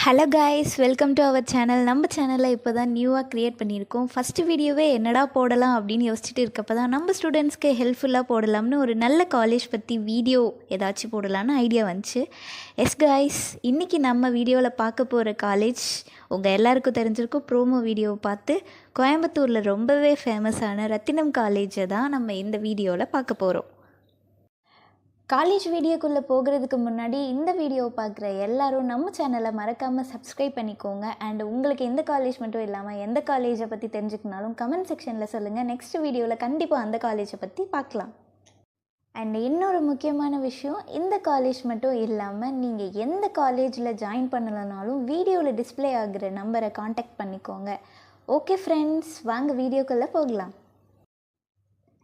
Hello guys, welcome to our channel. நம்ம சேனலில் இப்போ தான் நியூவாக க்ரியேட் பண்ணியிருக்கோம். ஃபஸ்ட்டு வீடியோவே என்னடா போடலாம் அப்படின்னு யோசிச்சுட்டு இருக்கப்போ தான் நம்ம ஸ்டூடெண்ட்ஸ்க்கு ஹெல்ப்ஃபுல்லாக போடலாம்னு ஒரு நல்ல காலேஜ் பற்றி வீடியோ ஏதாச்சும் போடலான்னு ஐடியா வந்துச்சு. எஸ் காய்ஸ், இன்றைக்கி நம்ம வீடியோவில் பார்க்க போகிற காலேஜ் உங்கள் எல்லாருக்கும் தெரிஞ்சிருக்கும். ப்ரோமோ வீடியோவை பார்த்து கோயம்புத்தூரில் ரொம்பவே ஃபேமஸான ரத்தினம் காலேஜை தான் நம்ம இந்த வீடியோவில் பார்க்க போகிறோம். காலேஜ் வீடியோக்குள்ளே போகிறதுக்கு முன்னாடி இந்த வீடியோவை பார்க்குற எல்லோரும் நம்ம சேனலை மறக்காமல் சப்ஸ்கிரைப் பண்ணிக்கோங்க. அண்ட் உங்களுக்கு எந்த காலேஜ் மட்டும் இல்லாமல் எந்த காலேஜை பற்றி தெரிஞ்சுக்கனாலும் கமெண்ட் செக்ஷனில் சொல்லுங்கள். நெக்ஸ்ட் வீடியோவில் கண்டிப்பாக அந்த காலேஜை பற்றி பார்க்கலாம். அண்ட் இன்னொரு முக்கியமான விஷயம், இந்த காலேஜ் மட்டும் இல்லாமல் நீங்கள் எந்த காலேஜில் ஜாயின் பண்ணலனாலும் வீடியோவில் டிஸ்பிளே ஆகிற நம்பரை காண்டாக்ட் பண்ணிக்கோங்க. ஓகே ஃப்ரெண்ட்ஸ், வாங்க வீடியோக்குள்ளே போகலாம்.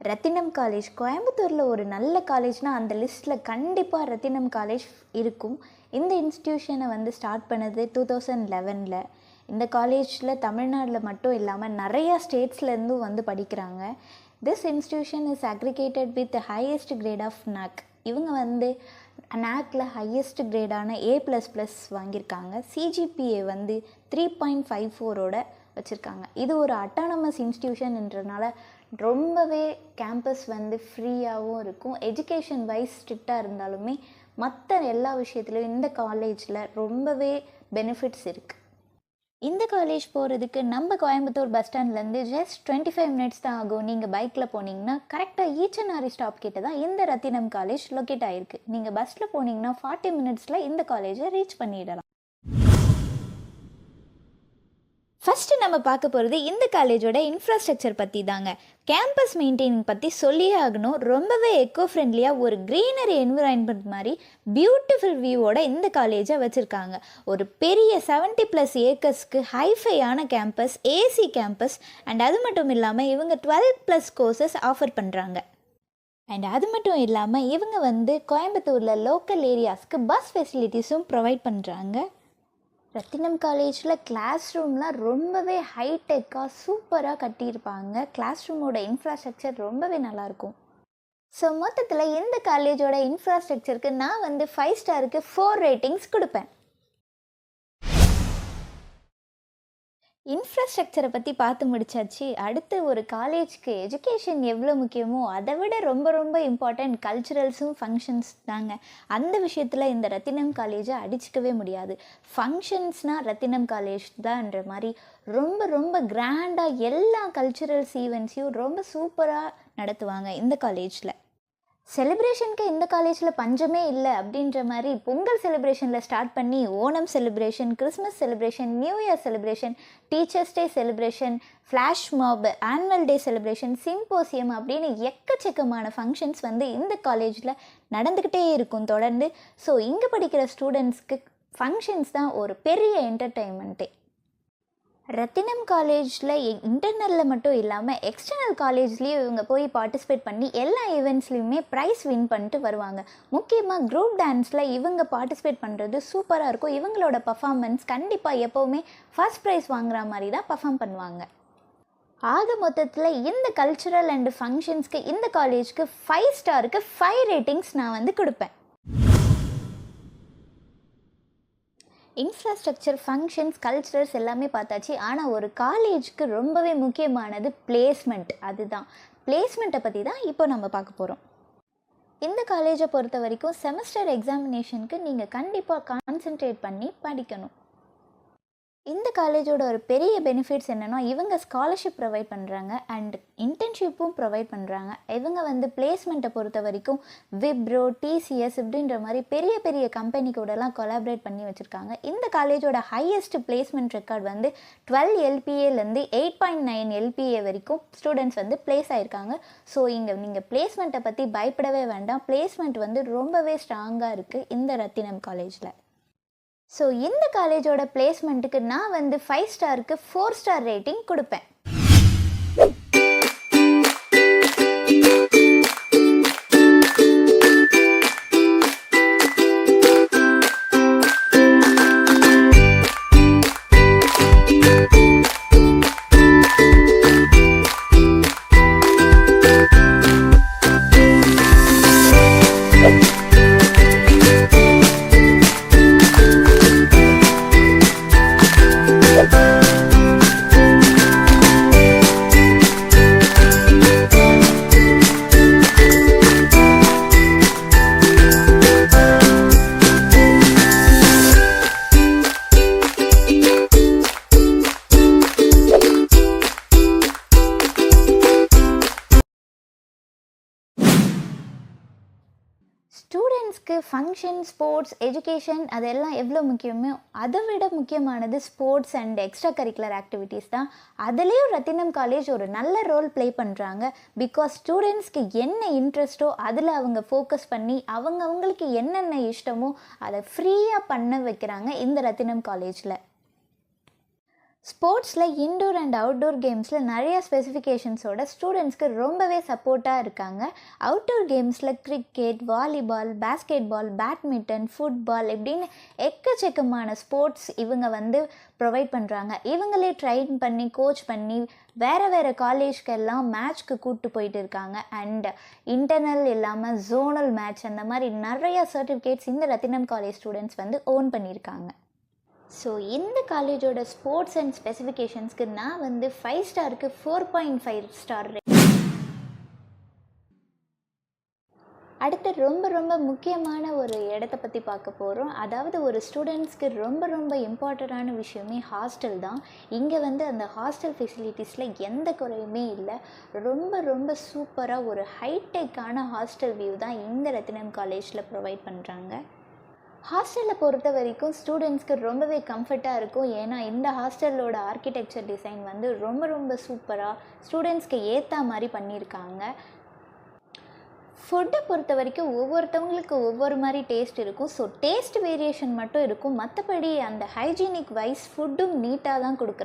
ரத்தினம் காலேஜ் கோயம்புத்தூரில் ஒரு நல்ல காலேஜ்னால் அந்த லிஸ்ட்டில் கண்டிப்பாக ரத்தினம் காலேஜ் இருக்கும். இந்த இன்ஸ்டியூஷனை ஸ்டார்ட் பண்ணது 2011. இந்த காலேஜில் தமிழ்நாட்டில் மட்டும் இல்லாமல் நிறையா ஸ்டேட்ஸ்லேருந்தும் படிக்கிறாங்க. This institution is accredited with highest grade of NAC. இவங்க NACல ஹையஸ்ட் கிரேடான A++ வாங்கியிருக்காங்க. CGPA 3.54 வச்சுருக்காங்க. இது ஒரு அட்டானமஸ் இன்ஸ்டியூஷன்ன்றனால ரொம்பவே கேம்பஸ் ஃப்ரீயாகவும் இருக்கும். எஜுகேஷன் வைஸ் ஸ்ட்ரிக்டாக இருந்தாலுமே மற்ற எல்லா விஷயத்துலையும் இந்த காலேஜில் ரொம்பவே பெனிஃபிட்ஸ் இருக்குது. இந்த காலேஜ் போகிறதுக்கு நம்ம கோயம்புத்தூர் பஸ் ஸ்டாண்ட்லேருந்து ஜஸ்ட் 25 மினிட்ஸ் தான் ஆகும். நீங்கள் பைக்கில் போனீங்கன்னா கரெக்டாக ஈச்சனாரி ஸ்டாப் கிட்ட தான் இந்த ரத்தினம் காலேஜ் லொக்கேட் ஆகிருக்கு. நீங்கள் பஸ்ஸில் போனீங்கன்னா 40 மினிட்ஸில் இந்த காலேஜை ரீச் பண்ணிடலாம். ஃபஸ்ட்டு நம்ம பார்க்க போகிறது இந்த காலேஜோட இன்ஃப்ராஸ்ட்ரக்சர் பற்றி தாங்க. கேம்பஸ் மெயின்டைனிங் பற்றி சொல்லியே ஆகணும். ரொம்பவே எக்கோ ஃப்ரெண்ட்லியாக ஒரு க்ரீனரி என்விரான்மெண்ட் மாதிரி பியூட்டிஃபுல் வியூவோட இந்த காலேஜை வச்சுருக்காங்க. ஒரு பெரிய 70+ ஏக்கர்ஸ்க்கு ஹைஃபையான கேம்பஸ், ஏசி கேம்பஸ். அண்ட் அது மட்டும் இல்லாமல் இவங்க 12+ கோர்சஸ் ஆஃபர் பண்ணுறாங்க. அண்ட் அது மட்டும் இல்லாமல் இவங்க கோயம்புத்தூரில் லோக்கல் ஏரியாஸ்க்கு பஸ் ஃபெசிலிட்டிஸும் ப்ரொவைட் பண்ணுறாங்க. ரத்தினம் காலேஜில் கிளாஸ் ரூம்லாம் ரொம்பவே ஹைடெக்காக சூப்பராக கட்டியிருப்பாங்க. கிளாஸ் ரூமோட இன்ஃப்ராஸ்ட்ரக்சர் ரொம்பவே நல்லாயிருக்கும். ஸோ மொத்தத்தில் இந்த காலேஜோட இன்ஃப்ராஸ்ட்ரக்சருக்கு நான் 5 ஸ்டாருக்கு 4 ரேட்டிங்ஸ் கொடுப்பேன். இன்ஃப்ராஸ்ட்ரக்சரை பற்றி பார்த்து முடிச்சாச்சு. அடுத்து ஒரு காலேஜ்க்கு எஜுகேஷன் எவ்வளோ முக்கியமோ அதை விட ரொம்ப ரொம்ப இம்பார்ட்டண்ட் கல்ச்சுரல்ஸும் ஃபங்க்ஷன்ஸ் தாங்க. அந்த விஷயத்தில் இந்த ரத்தினம் காலேஜை அடிச்சிக்கவே முடியாது. ஃபங்க்ஷன்ஸ்னால் ரத்தினம் காலேஜ் தான்ன்ற மாதிரி ரொம்ப ரொம்ப கிராண்டாக எல்லா கல்ச்சுரல்ஸ் ஈவெண்ட்ஸையும் ரொம்ப சூப்பராக நடத்துவாங்க இந்த காலேஜில். செலிப்ரேஷனுக்கு இந்த காலேஜில் பஞ்சமே இல்லை அப்படின்ற மாதிரி பொங்கல் செலிப்ரேஷனில் ஸ்டார்ட் பண்ணி Onam celebration, Christmas celebration, new year celebration, teachers day celebration, flash mop, annual day celebration, symposium அப்படின்னு எக்கச்சக்கமான ஃபங்க்ஷன்ஸ் இந்த காலேஜில் நடந்துக்கிட்டே இருக்கும் தொடர்ந்து. ஸோ இங்கே படிக்கிற ஸ்டூடெண்ட்ஸ்க்கு ஃபங்க்ஷன்ஸ் தான் ஒரு பெரிய என்டர்டெயின்மெண்ட்டே. ரத்தினம் காலேஜில் இன்டர்னலில் மட்டும் இல்லாமல் எக்ஸ்டர்னல் காலேஜ்லேயும் இவங்க போய் பார்ட்டிசிபேட் பண்ணி எல்லா ஈவெண்ட்ஸ்லையுமே ப்ரைஸ் வின் பண்ணிட்டு வருவாங்க. முக்கியமாக குரூப் டான்ஸில் இவங்க பார்ட்டிசிபேட் பண்ணுறது சூப்பராக இருக்கும். இவங்களோட பர்ஃபார்மன்ஸ் கண்டிப்பாக எப்போவுமே ஃபர்ஸ்ட் ப்ரைஸ் வாங்குற மாதிரி தான் பர்ஃபார்ம் பண்ணுவாங்க. ஆக மொத்தத்தில் இந்த கல்ச்சுரல் அண்டு ஃபங்க்ஷன்ஸ்க்கு இந்த காலேஜ்க்கு 5 ஸ்டாருக்கு 5 ரேட்டிங்ஸ் நான் கொடுப்பேன். இன்ஃப்ராஸ்ட்ரக்சர், ஃபங்க்ஷன்ஸ், கல்ச்சரல்ஸ் எல்லாமே பார்த்தாச்சு. ஆனால் ஒரு காலேஜுக்கு ரொம்பவே முக்கியமானது பிளேஸ்மெண்ட். அதுதான் பிளேஸ்மெண்ட்டை பற்றி தான் இப்போ நம்ம பார்க்க போகிறோம். இந்த காலேஜை பொறுத்த வரைக்கும் செமஸ்டர் எக்ஸாமினேஷனுக்கு நீங்கள் கண்டிப்பாக கான்சென்ட்ரேட் பண்ணி படிக்கணும். இந்த காலேஜோட ஒரு பெரிய பெனிஃபிட்ஸ் என்னென்னா இவங்க ஸ்காலர்ஷிப் ப்ரொவைட் பண்ணுறாங்க அண்ட் இன்டர்ன்ஷிப்பும் ப்ரொவைட் பண்ணுறாங்க. இவங்க பிளேஸ்மெண்ட்டை பொறுத்த வரைக்கும் விப்ரோ, TCS இப்படின்ற மாதிரி பெரிய பெரிய கம்பெனி கூடலாம் கொலாபரேட் பண்ணி வச்சுருக்காங்க. இந்த காலேஜோட ஹையஸ்ட் பிளேஸ்மெண்ட் ரெக்கார்ட் 12 LPAலேருந்து 8.9 LPA வரைக்கும் ஸ்டூடெண்ட்ஸ் பிளேஸ் ஆகிருக்காங்க. ஸோ இங்கே நீங்கள் பிளேஸ்மெண்ட்டை பற்றி பயப்படவே வேண்டாம். பிளேஸ்மெண்ட் ரொம்பவே ஸ்ட்ராங்காக இருக்குது இந்த ரத்தினம் காலேஜில். ஸோ இந்த காலேஜோட பிளேஸ்மெண்ட்டுக்கு நான் 5 ஸ்டாருக்கு 4 ஸ்டார் ரேட்டிங் கொடுப்பேன். ஸ்டூடெண்ட்ஸ்க்கு ஃபங்க்ஷன், ஸ்போர்ட்ஸ், எஜுகேஷன் அதெல்லாம் எவ்வளோ முக்கியமோ அதை விட முக்கியமானது sports and extra curricular activities தான். அதுலேயும் ரத்தினம் காலேஜ் ஒரு நல்ல ரோல் ப்ளே பண்ணுறாங்க. பிகாஸ் ஸ்டூடெண்ட்ஸ்க்கு என்ன இன்ட்ரெஸ்ட்டோ அதில் அவங்க ஃபோக்கஸ் பண்ணி அவங்களுக்கு என்னென்ன இஷ்டமோ அதை ஃப்ரீயாக பண்ண வைக்கிறாங்க இந்த ரத்தினம் காலேஜில். ஸ்போர்ட்ஸில் இன்டோர் அண்ட் அவுட்டோர் கேம்ஸில் நிறைய ஸ்பெசிஃபிகேஷன்ஸோட ஸ்டூடெண்ட்ஸ்க்கு ரொம்பவே சப்போர்ட்டாக இருக்காங்க. அவுட்டோர் கேம்ஸில் cricket, volleyball, basketball, badminton, football இப்படின்னு எக்கச்சக்கமான ஸ்போர்ட்ஸ் இவங்க ப்ரொவைட் பண்ணுறாங்க. இவங்களே ட்ரைன் பண்ணி கோச் பண்ணி வேறு காலேஜ்க்கெல்லாம் மேட்ச்க்கு கூப்பிட்டு போயிட்டு இருக்காங்க. அண்ட் இன்டர்னல் இல்லாமல் ஜோனல் மேட்ச் அந்த மாதிரி நிறையா சர்டிஃபிகேட்ஸ் இந்த ரத்தினம் காலேஜ் ஸ்டூடெண்ட்ஸ் ஓன் பண்ணியிருக்காங்க. ஸோ இந்த காலேஜோட ஸ்போர்ட்ஸ் அண்ட் ஸ்பெசிஃபிகேஷன்ஸ்க்கு நான் 5 ஸ்டாருக்கு 4.5 ஸ்டார். அடுத்து ரொம்ப முக்கியமான ஒரு இடத்த பற்றி பார்க்க போகிறோம். அதாவது ஒரு ஸ்டூடெண்ட்ஸ்க்கு ரொம்ப இம்பார்ட்டண்ட்டான விஷயமே ஹாஸ்டல் தான். இங்கே அந்த ஹாஸ்டல் ஃபெசிலிட்டிஸில் எந்த குறையுமே இல்லை. ரொம்ப சூப்பராக ஒரு ஹைடெக்கான ஹாஸ்டல் வியூ தான் இந்த ரத்தினம் காலேஜில் ப்ரொவைட் பண்ணுறாங்க. ஹாஸ்டலில் பொறுத்த வரைக்கும் ஸ்டூடெண்ட்ஸ்க்கு ரொம்பவே கம்ஃபர்ட்டாக இருக்கும். ஏன்னா இந்த ஹாஸ்டலோட ஆர்கிடெக்சர் டிசைன் ரொம்ப சூப்பராக ஸ்டூடெண்ட்ஸ்க்கு ஏற்ற மாதிரி பண்ணியிருக்காங்க. ஃபுட்டை பொறுத்த வரைக்கும் ஒவ்வொருத்தவங்களுக்கு ஒவ்வொரு மாதிரி டேஸ்ட் இருக்கும். ஸோ டேஸ்ட் வேரியேஷன் மட்டும் இருக்கும். மற்றபடி அந்த ஹைஜீனிக் வைஸ் ஃபுட்டும் நீட்டாக தான் கொடுக்குறாங்க.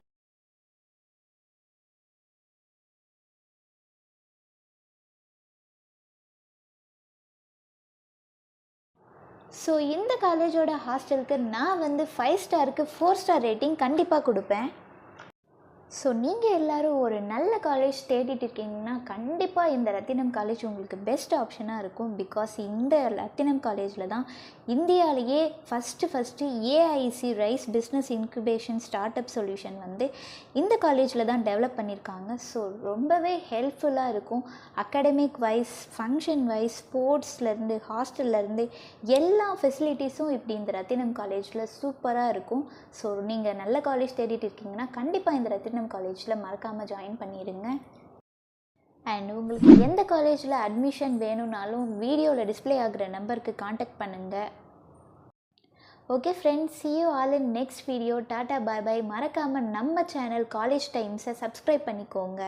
ஸோ இந்த காலேஜோட ஹாஸ்டலுக்கு நான் 5 ஸ்டாருக்கு 4 ஸ்டார் ரேட்டிங் கண்டிப்பாக கொடுப்பேன். ஸோ நீங்கள் எல்லோரும் ஒரு நல்ல காலேஜ் தேடிட்டு இருக்கீங்கன்னா கண்டிப்பாக இந்த ரத்தினம் காலேஜ் உங்களுக்கு பெஸ்ட் ஆப்ஷனாக இருக்கும். பிகாஸ் இந்த ரத்தினம் காலேஜில் தான் இந்தியாவிலேயே first AIC rice business incubation start up solution இந்த காலேஜில் தான் டெவலப் பண்ணியிருக்காங்க. ஸோ ரொம்பவே ஹெல்ப்ஃபுல்லாக இருக்கும். அகாடமிக் வைஸ், ஃபங்க்ஷன் வைஸ், ஸ்போர்ட்ஸ்லேருந்து ஹாஸ்டல்லேருந்து எல்லா ஃபெசிலிட்டிஸும் இப்படி இந்த ரத்தினம் காலேஜில் சூப்பராக இருக்கும். ஸோ நீங்கள் நல்ல காலேஜ் தேடிட்டு இருக்கீங்கன்னா கண்டிப்பாக இந்த ரத்தினம் காலேஜில் மறக்காமல் ஜாயின் பண்ணிடுங்க. அண்ட் உங்களுக்கு எந்த காலேஜில் அட்மிஷன் வேணும்னாலும் வீடியோவில் டிஸ்பிளே ஆகிற நம்பருக்கு காண்டாக்ட் பண்ணுங்கள். Okay friends, see you all in next video. Tata bye bye. மறக்காமல் நம்ம சேனல் காலேஜ் டைம்ஸை சப்ஸ்கிரைப் பண்ணிக்கோங்க.